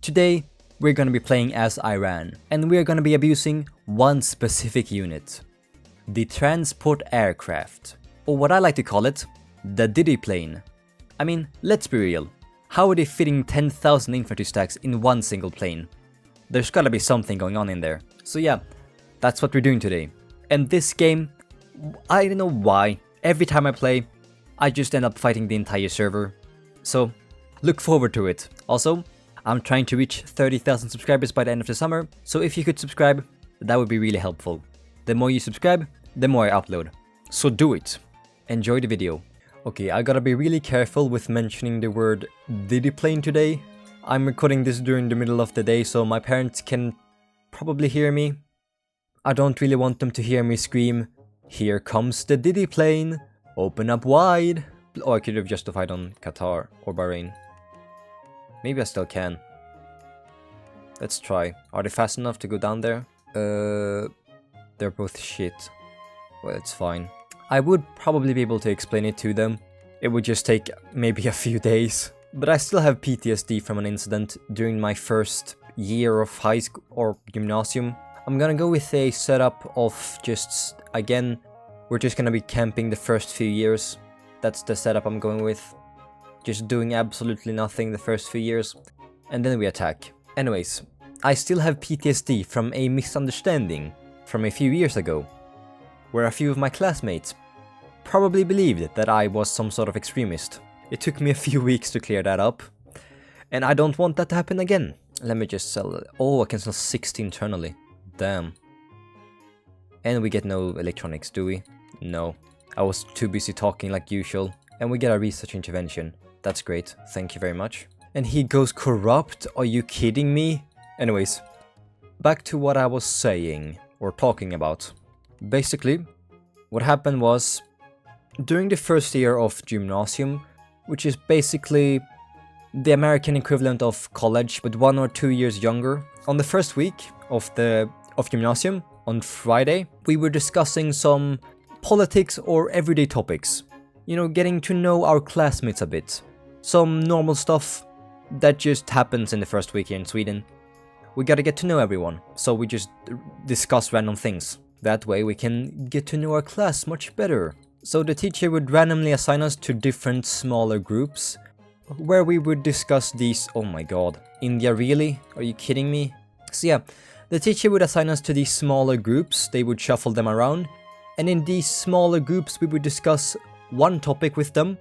Today, we're gonna be playing as Iran, and we're gonna be abusing one specific unit. The transport aircraft, or what I like to call it, the Diddy plane. I mean, let's be real, how are they fitting 10,000 infantry stacks in one single plane? There's gotta be something going on in there. So yeah, that's what we're doing today. And this game, I don't know why, every time I play, I just end up fighting the entire server. So, look forward to it. Also, I'm trying to reach 30,000 subscribers by the end of the summer, so if you could subscribe, that would be really helpful. The more you subscribe, the more I upload. So do it. Enjoy the video. Okay, I gotta be really careful with mentioning the word Diddy plane today. I'm recording this during the middle of the day, so my parents can probably hear me. I don't really want them to hear me scream, "Here comes the Diddy plane, open up wide." Or I could have justified on Qatar or Bahrain. Maybe I still can. Let's try. Are they fast enough to go down there? They're both shit. Well, it's fine. I would probably be able to explain it to them. It would just take maybe a few days. But I still have PTSD from an incident during my first year of high school or gymnasium. I'm gonna go with a setup of just, again, we're just gonna be camping the first few years. That's the setup I'm going with. Just doing absolutely nothing the first few years, and then we attack. Anyways, I still have PTSD from a misunderstanding from a few years ago, where a few of my classmates probably believed that I was some sort of extremist. It took me a few weeks to clear that up, and I don't want that to happen again. Let me just sell it. Oh, I can sell 60 internally. Damn. And we get no electronics, do we? No. I was too busy talking like usual. And we get a research intervention. That's great. Thank you very much. And he goes corrupt? Are you kidding me? Anyways, back to what I was saying or talking about. Basically, what happened was, during the first year of gymnasium, which is basically the American equivalent of college, but 1 or 2 years younger, on the first week of gymnasium, on Friday, we were discussing some politics or everyday topics. You know, getting to know our classmates a bit. Some normal stuff that just happens in the first week here in Sweden. We gotta get to know everyone, so we just discuss random things. That way we can get to know our class much better. So the teacher would randomly assign us to different smaller groups, where we would discuss these. Oh my god. India, really? Are you kidding me? So yeah, the teacher would assign us to these smaller groups, they would shuffle them around, and in these smaller groups we would discuss one topic with them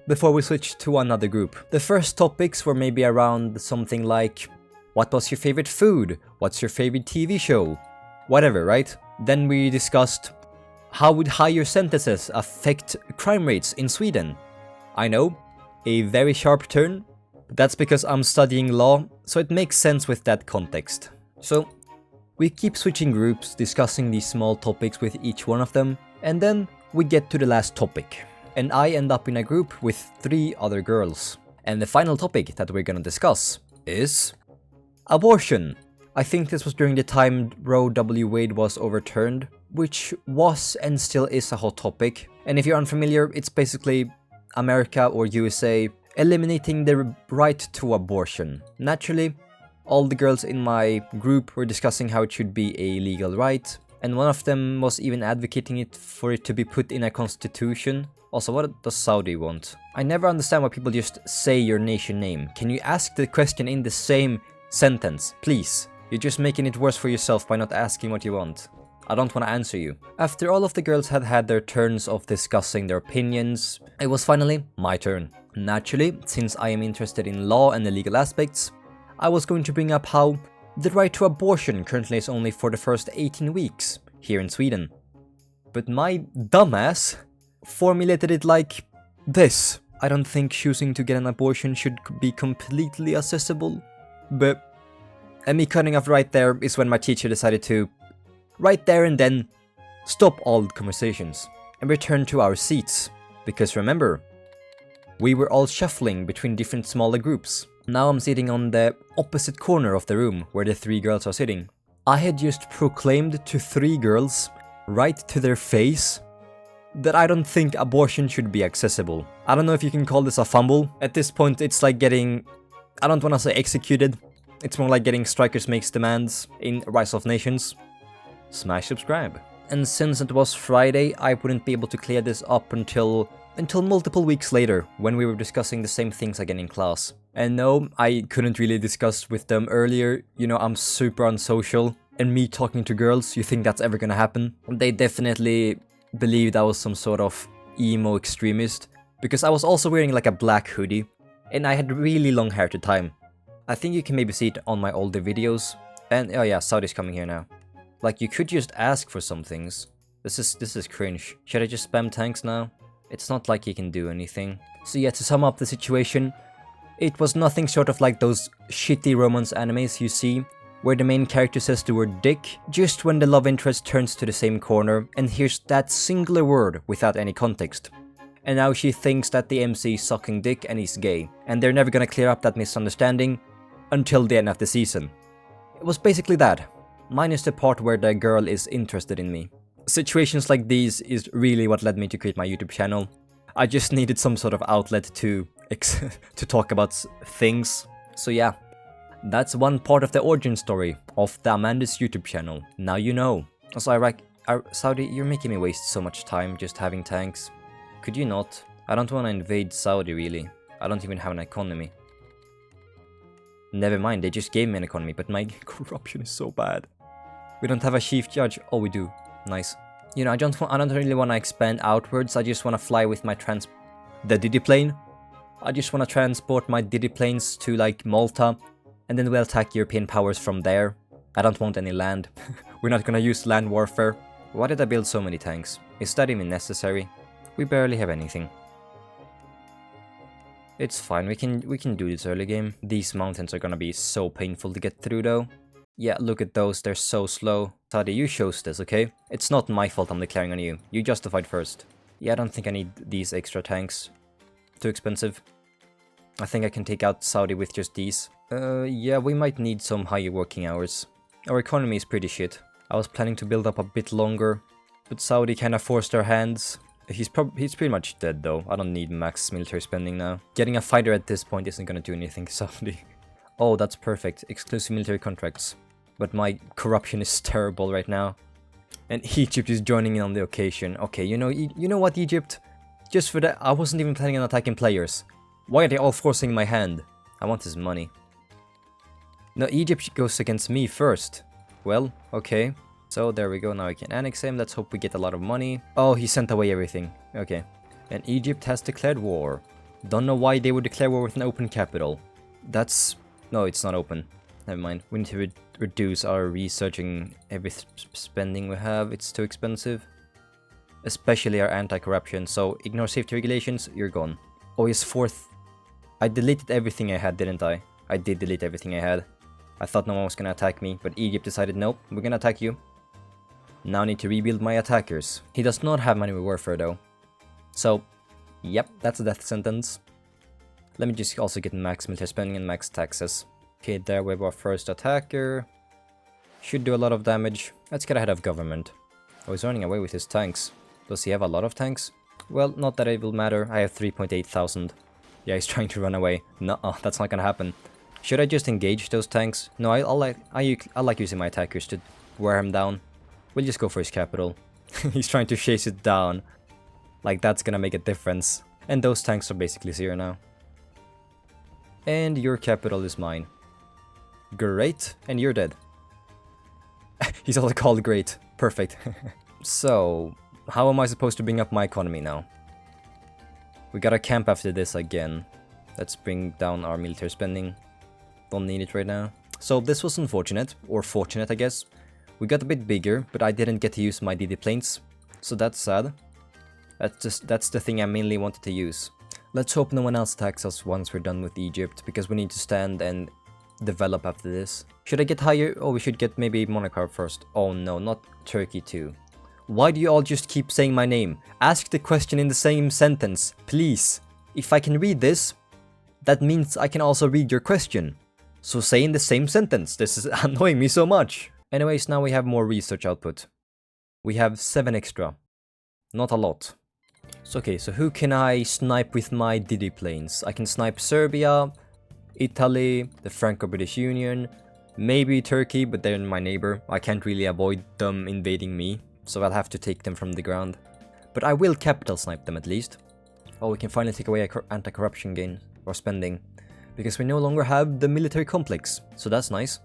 before we switched to another group. The first topics were maybe around something like, what was your favorite food? What's your favorite TV show? Whatever, right? Then we discussed, how would higher sentences affect crime rates in Sweden? I know, a very sharp turn, but that's because I'm studying law, so it makes sense with that context. So, we keep switching groups, discussing these small topics with each one of them, and then we get to the last topic. And I end up in a group with 3 other girls. And the final topic that we're gonna discuss is abortion. I think this was during the time Roe v. Wade was overturned, which was and still is a hot topic. And if you're unfamiliar, it's basically America or USA eliminating the right to abortion. Naturally, all the girls in my group were discussing how it should be a legal right, and one of them was even advocating for it to be put in a constitution. Also, what does Saudi want? I never understand why people just say your nation name. Can you ask the question in the same sentence, please? You're just making it worse for yourself by not asking what you want. I don't want to answer you. After all of the girls had had their turns of discussing their opinions, it was finally my turn. Naturally, since I am interested in law and the legal aspects, I was going to bring up how the right to abortion currently is only for the first 18 weeks here in Sweden. But my dumbass formulated it like this. I don't think choosing to get an abortion should be completely accessible. But, and me cutting off right there is when my teacher decided to, right there and then, stop all conversations and return to our seats. Because remember, we were all shuffling between different smaller groups. Now I'm sitting on the opposite corner of the room where the 3 girls are sitting. I had just proclaimed to 3 girls, right to their face, that I don't think abortion should be accessible. I don't know if you can call this a fumble. At this point, it's like getting, I don't want to say executed, It's more like getting Strikers Makes Demands in Rise of Nations. Smash subscribe. And since it was Friday, I wouldn't be able to clear this up until multiple weeks later, when we were discussing the same things again in class. And no, I couldn't really discuss with them earlier. You know, I'm super unsocial, and me talking to girls, you think that's ever gonna happen? They definitely believed I was some sort of emo extremist, because I was also wearing like a black hoodie, and I had really long hair at the time. I think you can maybe see it on my older videos. And oh yeah, Saudi's coming here now. Like, you could just ask for some things. This is cringe. Should I just spam tanks now? It's not like he can do anything. So yeah, to sum up the situation, it was nothing short of like those shitty romance animes you see, where the main character says the word dick just when the love interest turns to the same corner and hears that singular word without any context. And now she thinks that the MC is sucking dick and he's gay, and they're never gonna clear up that misunderstanding until the end of the season. It was basically that, minus the part where the girl is interested in me. Situations like these is really what led me to create my YouTube channel. I just needed some sort of outlet to talk about things. So yeah, that's one part of the origin story of the Amanda's YouTube channel. Now you know. Also, Saudi, you're making me waste so much time just having tanks. Could you not? I don't want to invade Saudi, really. I don't even have an economy. Never mind, they just gave me an economy, but my corruption is so bad. We don't have a chief judge. Oh, we do. Nice. You know, I don't really want to expand outwards. I just want to fly with my the Diddy plane. I just want to transport my Diddy planes to like Malta, and then we'll attack European powers from there. I don't want any land. We're not gonna use land warfare. Why did I build so many tanks? Is that even necessary? We barely have anything. It's fine, we can do this early game. These mountains are gonna be so painful to get through though. Yeah, look at those, they're so slow. Saudi, you chose this, okay? It's not my fault I'm declaring on you. You justified first. Yeah, I don't think I need these extra tanks. Too expensive. I think I can take out Saudi with just these. Yeah, we might need some higher working hours. Our economy is pretty shit. I was planning to build up a bit longer, but Saudi kinda forced our hands. He's pretty much dead though. I don't need max military spending now. Getting a fighter at this point isn't gonna do anything, Saudi. Oh, that's perfect. Exclusive military contracts. But my corruption is terrible right now. And Egypt is joining in on the occasion. Okay, you know what, Egypt? Just for that, I wasn't even planning on attacking players. Why are they all forcing my hand? I want his money. No, Egypt goes against me first. Well, okay. So there we go, now I can annex him. Let's hope we get a lot of money. Oh, he sent away everything. Okay. And Egypt has declared war. Don't know why they would declare war with an open capital. That's... No, it's not open. Never mind. We need to reduce our researching every spending we have. It's too expensive. Especially our anti-corruption. So ignore safety regulations, you're gone. Oh, he's fourth. I deleted everything I had, didn't I? I did delete everything I had. I thought no one was gonna attack me, but Egypt decided, nope, we're gonna attack you. Now I need to rebuild my attackers. He does not have money with warfare though. So, yep, that's a death sentence. Let me just also get max military spending and max taxes. Okay, there we have our first attacker. Should do a lot of damage. Let's get ahead of government. Oh, he's running away with his tanks. Does he have a lot of tanks? Well, not that it will matter. I have 3.8 thousand. Yeah, he's trying to run away. No, that's not gonna happen. Should I just engage those tanks? No, I like using my attackers to wear him down. We'll just go for his capital. He's trying to chase it down. Like, that's gonna make a difference. And those tanks are basically zero now. And your capital is mine. Great. And you're dead. He's also called great. Perfect. So, how am I supposed to bring up my economy now? We gotta camp after this again. Let's bring down our military spending. Don't need it right now. So this was unfortunate, or fortunate I guess. We got a bit bigger, but I didn't get to use my DD planes. So that's sad. That's the thing I mainly wanted to use. Let's hope no one else attacks us once we're done with Egypt, because we need to stand and develop after this. Should I get higher? Oh, we should get maybe Monaco first. Oh no, not Turkey too. Why do you all just keep saying my name? Ask the question in the same sentence, please. If I can read this, that means I can also read your question. So say in the same sentence. This is annoying me so much. Anyways, now we have more research output. We have 7 extra. Not a lot. So okay, so who can I snipe with my Diddy planes? I can snipe Serbia. Italy, the Franco-British Union, maybe Turkey, but they're my neighbor. I can't really avoid them invading me, so I'll have to take them from the ground. But I will capital snipe them at least. Oh, we can finally take away anti-corruption gain or spending, because we no longer have the military complex, so that's nice.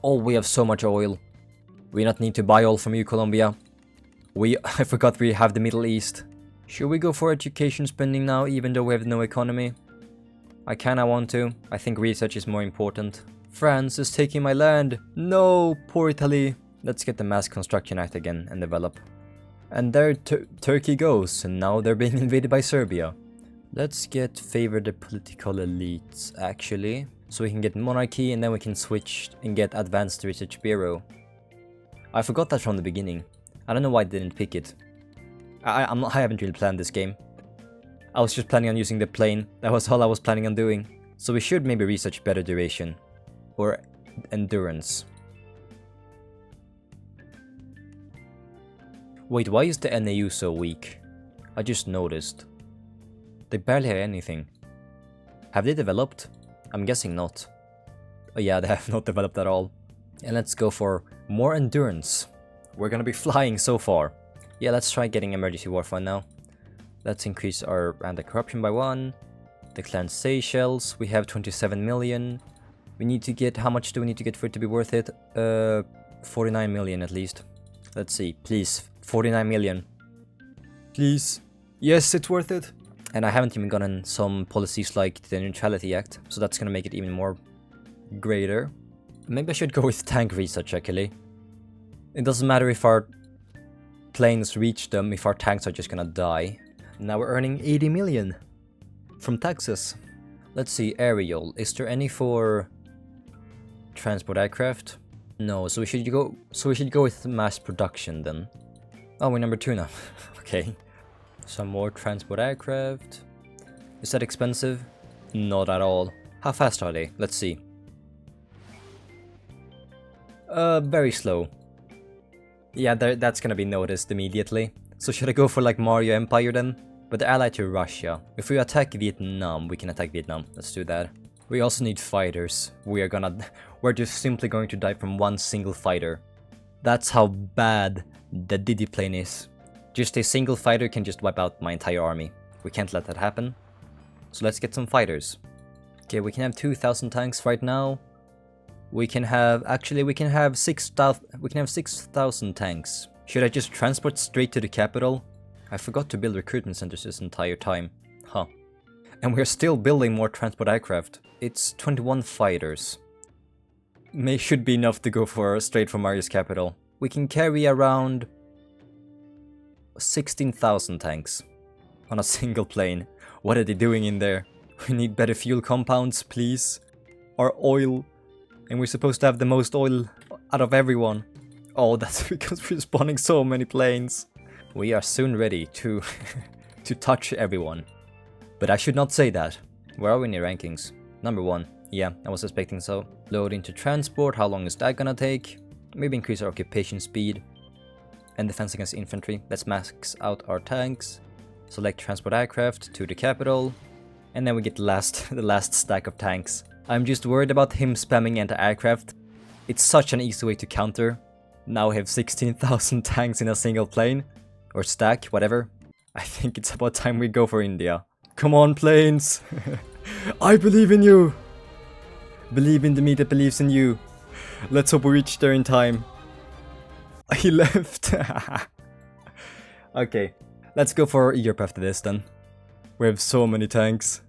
Oh, we have so much oil. We not need to buy oil from you, Colombia. I forgot we have the Middle East. Should we go for education spending now, even though we have no economy? I kinda want to. I think research is more important. France is taking my land. No, poor Italy. Let's get the Mass Construction Act again and develop. And there Turkey goes, and now they're being invaded by Serbia. Let's get favor the political elites, actually. So we can get monarchy, and then we can switch and get Advanced Research Bureau. I forgot that from the beginning. I don't know why I didn't pick it. I haven't really planned this game. I was just planning on using the plane. That was all I was planning on doing. So we should maybe research better duration. Or endurance. Wait, why is the NAU so weak? I just noticed. They barely have anything. Have they developed? I'm guessing not. Oh yeah, they have not developed at all. And let's go for more endurance. We're gonna be flying so far. Yeah, let's try getting emergency war fund now. Let's increase our anti-corruption by 1. Declare Seychelles. We have 27 million. We need to get, how much do we need to get for it to be worth it? 49 million at least. Let's see, please, 49 million. Please. Yes, it's worth it. And I haven't even gotten some policies like the Neutrality Act, so that's gonna make it even more greater. Maybe I should go with tank research actually. It doesn't matter if our planes reach them, if our tanks are just gonna die. Now we're earning 80 million from taxes. Let's see, aerial. Is there any for transport aircraft? No, so we should go with mass production then. Oh, we're number 2 now. Okay. Some more transport aircraft. Is that expensive? Not at all. How fast are they? Let's see. Very slow. Yeah, that's gonna be noticed immediately. So should I go for like Mario Empire then? But they're allied to Russia. If we attack Vietnam, we can attack Vietnam. Let's do that. We also need fighters. We're just simply going to die from one single fighter. That's how bad the Didi plane is. Just a single fighter can just wipe out my entire army. We can't let that happen. So let's get some fighters. Okay, we can have 2,000 tanks right now. We can have 6,000 tanks. Should I just transport straight to the capital? I forgot to build recruitment centers this entire time. Huh. And we're still building more transport aircraft. It's 21 fighters. Should be enough to go for straight from Mario's capital. We can carry around 16,000 tanks on a single plane. What are they doing in there? We need better fuel compounds, please. Our oil. And we're supposed to have the most oil out of everyone. Oh, that's because we're spawning so many planes. We are soon ready to to touch everyone. But I should not say that. Where are we in the rankings? Number 1. Yeah, I was expecting so. Load into transport. How long is that gonna take? Maybe increase our occupation speed. And defense against infantry. Let's max out our tanks. Select transport aircraft to the capital. And then we get the last stack of tanks. I'm just worried about him spamming anti-aircraft. It's such an easy way to counter. Now we have 16,000 tanks in a single plane. Or stack, whatever. I think it's about time we go for India. Come on, planes! I believe in you! Believe in the me that believes in you. Let's hope we reach there in time. He left. Okay, let's go for Europe after this then. We have so many tanks.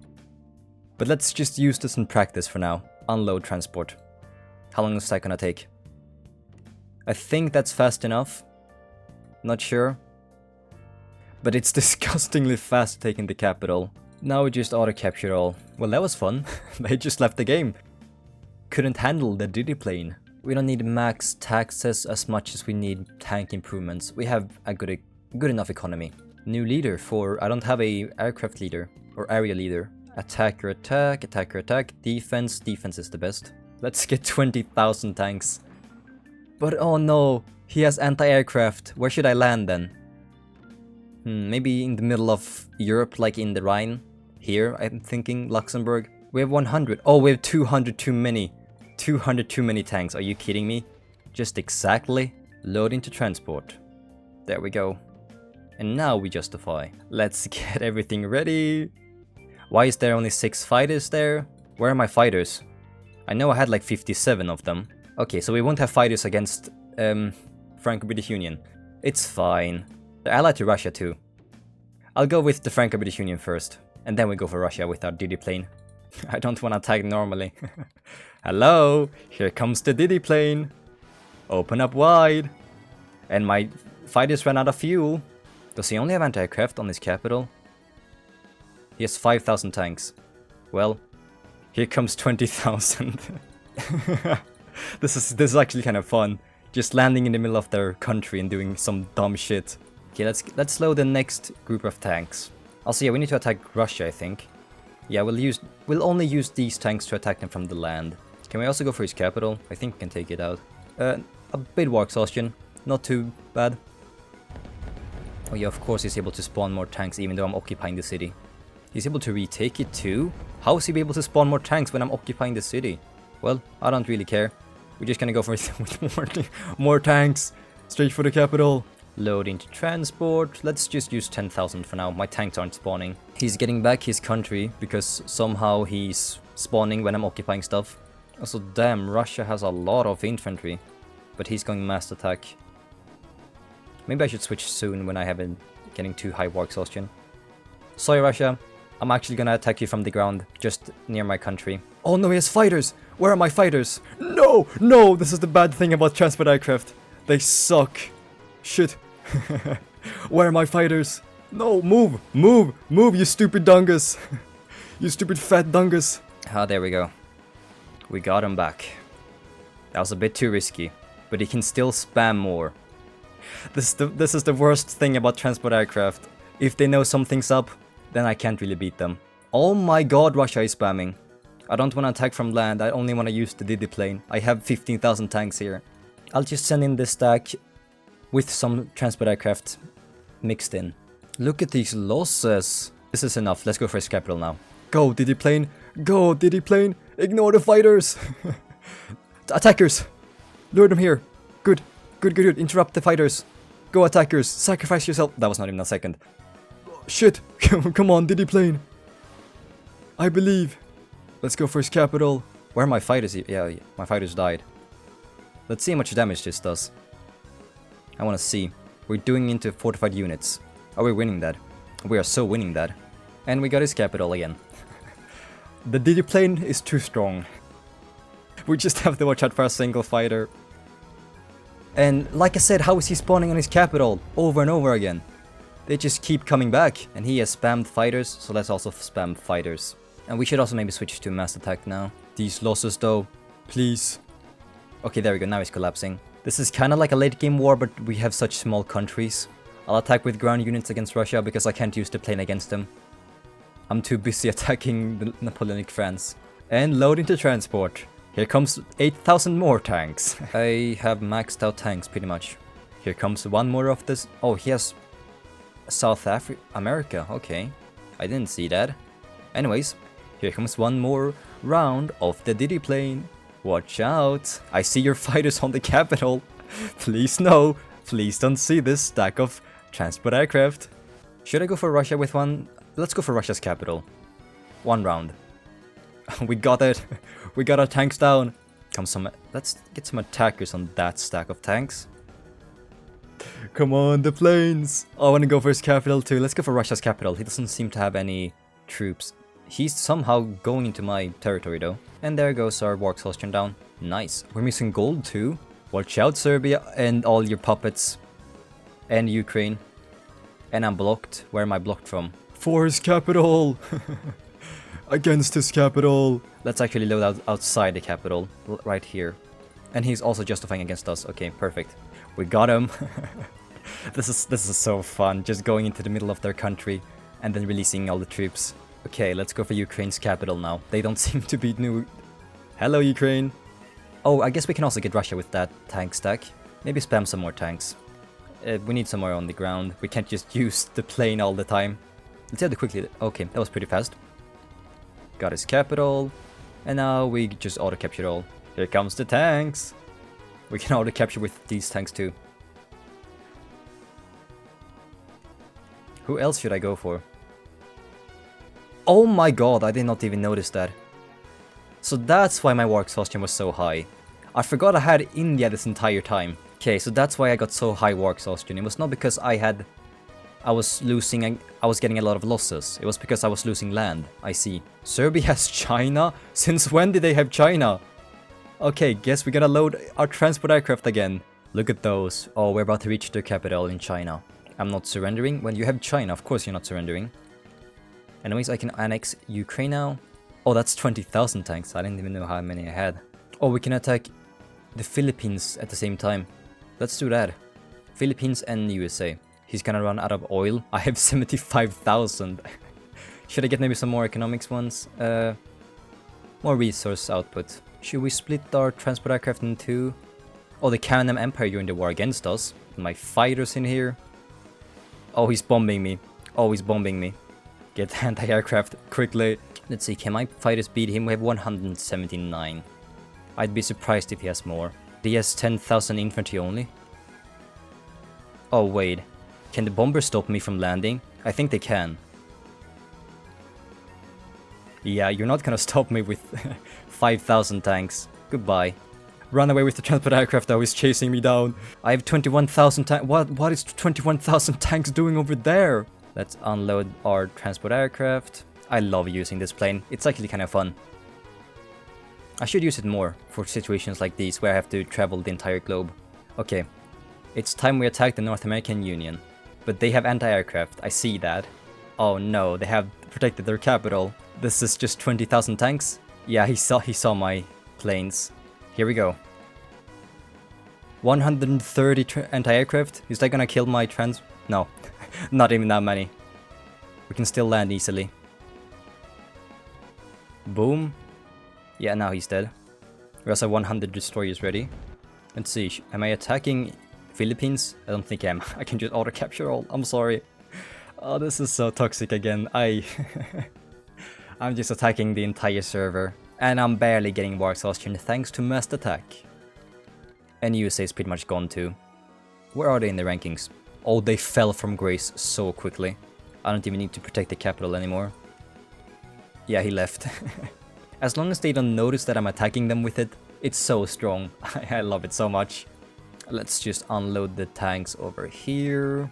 But let's just use this in practice for now. Unload transport. How long is that gonna take? I think that's fast enough. Not sure. But it's disgustingly fast taking the capital. Now we just auto-capture all. Well, that was fun. They just left the game. Couldn't handle the Didi plane. We don't need max taxes as much as we need tank improvements. We have a good enough economy. New leader for... I don't have a aircraft leader. Or area leader. Attacker attack, attacker attack, defense. Defense is the best. Let's get 20,000 tanks. But oh no, he has anti-aircraft. Where should I land then? Maybe in the middle of Europe, like in the Rhine. Here, I'm thinking Luxembourg. We have 100. Oh, we have 200 too many. 200 too many tanks. Are you kidding me? Just exactly. Load into transport. There we go. And now we justify. Let's get everything ready. Why is there only 6 fighters there? Where are my fighters? I know I had like 57 of them. Okay, so we won't have fighters against Franco-British Union. It's fine. They're allied to Russia too. I'll go with the Franco-British Union first. And then we go for Russia with our Didi plane. I don't want to attack normally. Hello, here comes the Didi plane. Open up wide. And my fighters ran out of fuel. Does he only have anti-aircraft on his capital? He has 5,000 tanks. Well, here comes 20,000. This is actually kind of fun. Just landing in the middle of their country and doing some dumb shit. Okay, let's load the next group of tanks. Also, yeah, we need to attack Russia, I think. Yeah, we'll only use these tanks to attack them from the land. Can we also go for his capital? I think we can take it out. A bit war exhaustion. Not too bad. Oh yeah, of course he's able to spawn more tanks even though I'm occupying the city. He's able to retake it too? How is he able to spawn more tanks when I'm occupying the city? Well, I don't really care. We're just gonna go for it with more tanks. Straight for the capital. Load into transport. Let's just use 10,000 for now. My tanks aren't spawning. He's getting back his country because somehow he's spawning when I'm occupying stuff. Also, damn, Russia has a lot of infantry. But he's going mass attack. Maybe I should switch soon when I haven't getting too high war exhaustion. Sorry, Russia. I'm actually gonna attack you from the ground, just near my country. Oh no, he has fighters! Where are my fighters? No! No! This is the bad thing about transport aircraft. They suck. Shit. Where are my fighters? No, move! Move! Move, you stupid dungus! You stupid fat dungus! Ah, there we go. We got him back. That was a bit too risky, but he can still spam more. This is the worst thing about transport aircraft. If they know something's up, then I can't really beat them. Oh my god, Russia is spamming. I don't want to attack from land, I only want to use the Didi plane. I have 15,000 tanks here. I'll just send in this stack with some transport aircraft mixed in. Look at these losses. This is enough, let's go for his capital now. Go Didi plane, go Didi plane, ignore the fighters. Attackers, lure them here. Good, good, good, good, interrupt the fighters. Go attackers, sacrifice yourself. That was not even a second. Shit, come on Didi plane. I believe. Let's go for his capital. Where are my fighters? Yeah, my fighters died. Let's see how much damage this does. I want to see. We're doing into fortified units. Are we winning that? We are so winning that. And we got his capital again. The Didi plane is too strong. We just have to watch out for a single fighter. And like I said, how is he spawning on his capital over and over again? They just keep coming back. And he has spammed fighters, so let's also spam fighters. And we should also maybe switch to mass attack now. These losses though, please. Okay, there we go, now he's collapsing. This is kind of like a late game war, but we have such small countries. I'll attack with ground units against Russia because I can't use the plane against them. I'm too busy attacking the Napoleonic France. And load into transport. Here comes 8,000 more tanks. I have maxed out tanks pretty much. Here comes one more of this. Oh, he has South America. Okay, I didn't see that. Anyways, here comes one more round of the Didi plane. Watch out. I see your fighters on the capital. Please no. Please don't see this stack of transport aircraft. Should I go for Russia with one? Let's go for Russia's capital. One round. We got it. We got our tanks down. Let's get some attackers on that stack of tanks. Come on, the planes. Oh, I want to go for his capital too. Let's go for Russia's capital. He doesn't seem to have any troops. He's somehow going into my territory though. And there goes our war exhaustion down. Nice. We're missing gold too. Watch out, Serbia and all your puppets. And Ukraine. And I'm blocked. Where am I blocked from? For his capital. Against his capital. Let's actually load out outside the capital. Right here. And he's also justifying against us. Okay, perfect. We got him. This is so fun. Just going into the middle of their country. And then releasing all the troops. Okay, let's go for Ukraine's capital now. They don't seem to be new. Hello, Ukraine. Oh, I guess we can also get Russia with that tank stack. Maybe spam some more tanks. We need some more on the ground. We can't just use the plane all the time. Let's see how quickly. Okay, that was pretty fast. Got his capital. And now we just auto-capture it all. Here comes the tanks. We can auto-capture with these tanks too. Who else should I go for? Oh my god, I did not even notice that. So that's why my war exhaustion was so high. I forgot I had India this entire time. Okay, so that's why I got so high war exhaustion. It was not because I was getting a lot of losses. It was because I was losing land. I see. Serbia has China? Since when did they have China? Okay, guess we're gonna load our transport aircraft again. Look at those. Oh, we're about to reach their capital in China. I'm not surrendering. When you have China, of course you're not surrendering. Anyways, I can annex Ukraine now. Oh, that's 20,000 tanks. I didn't even know how many I had. Oh, we can attack the Philippines at the same time. Let's do that. Philippines and USA. He's gonna run out of oil. I have 75,000. Should I get maybe some more economics ones? More resource output. Should we split our transport aircraft in two? Oh, the Persian Empire during the war against us. My fighters in here. Oh, he's bombing me. Oh, he's bombing me. Get anti-aircraft quickly. Let's see, can my fighters beat him? We have 179. I'd be surprised if he has more. He has 10,000 infantry only. Oh, wait. Can the bombers stop me from landing? I think they can. Yeah, you're not gonna stop me with 5,000 tanks. Goodbye. Run away with the transport aircraft that was chasing me down. I have 21,000 tanks. What is 21,000 tanks doing over there? Let's unload our transport aircraft. I love using this plane. It's actually kind of fun. I should use it more for situations like these where I have to travel the entire globe. Okay. It's time we attack the North American Union. But they have anti-aircraft. I see that. Oh no, they have protected their capital. This is just 20,000 tanks? Yeah, he saw my planes. Here we go. 130 anti-aircraft? Is that gonna kill my No, not even that many. We can still land easily. Boom. Yeah, now he's dead. We also have 100 destroyers ready. Let's see, am I attacking Philippines? I don't think I am. I can just auto-capture all. I'm sorry. Oh, this is so toxic again. I'm just attacking the entire server. And I'm barely getting war exhaustion thanks to mass attack. And USA is pretty much gone too. Where are they in the rankings? Oh, they fell from grace so quickly. I don't even need to protect the capital anymore. Yeah, he left. As long as they don't notice that I'm attacking them with it, it's so strong. I love it so much. Let's just unload the tanks over here.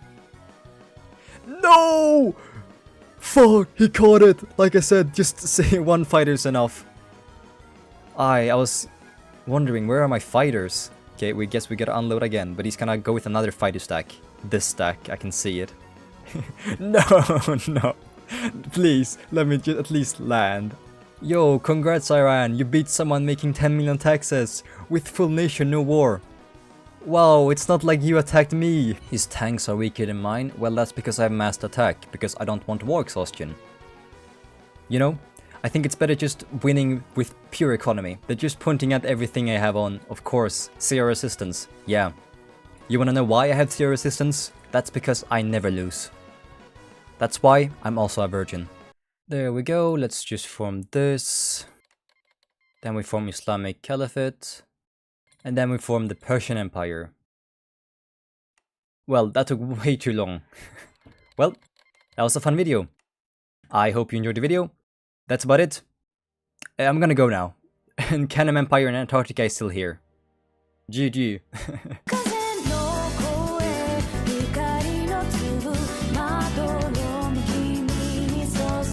No! Fuck, he caught it! Like I said, just say one fighter's enough. I was wondering, where are my fighters? Okay, we guess we gotta unload again, but he's gonna go with another fighter stack. This stack, I can see it. No, no. Please, let me just at least land. Yo, congrats Iran, you beat someone making 10 million taxes. With full nation, no war. Wow, it's not like you attacked me. His tanks are weaker than mine. Well, that's because I have massed attack, because I don't want war exhaustion. You know, I think it's better just winning with pure economy than just pointing at everything I have on. Of course, zero resistance. Yeah. You wanna know why I have zero resistance? That's because I never lose. That's why I'm also a virgin. There we go, let's just form this. Then we form Islamic Caliphate. And then we form the Persian Empire. Well, that took way too long. Well, that was a fun video. I hope you enjoyed the video. That's about it. I'm gonna go now. And Persian Empire and Antarctica is still here. GG.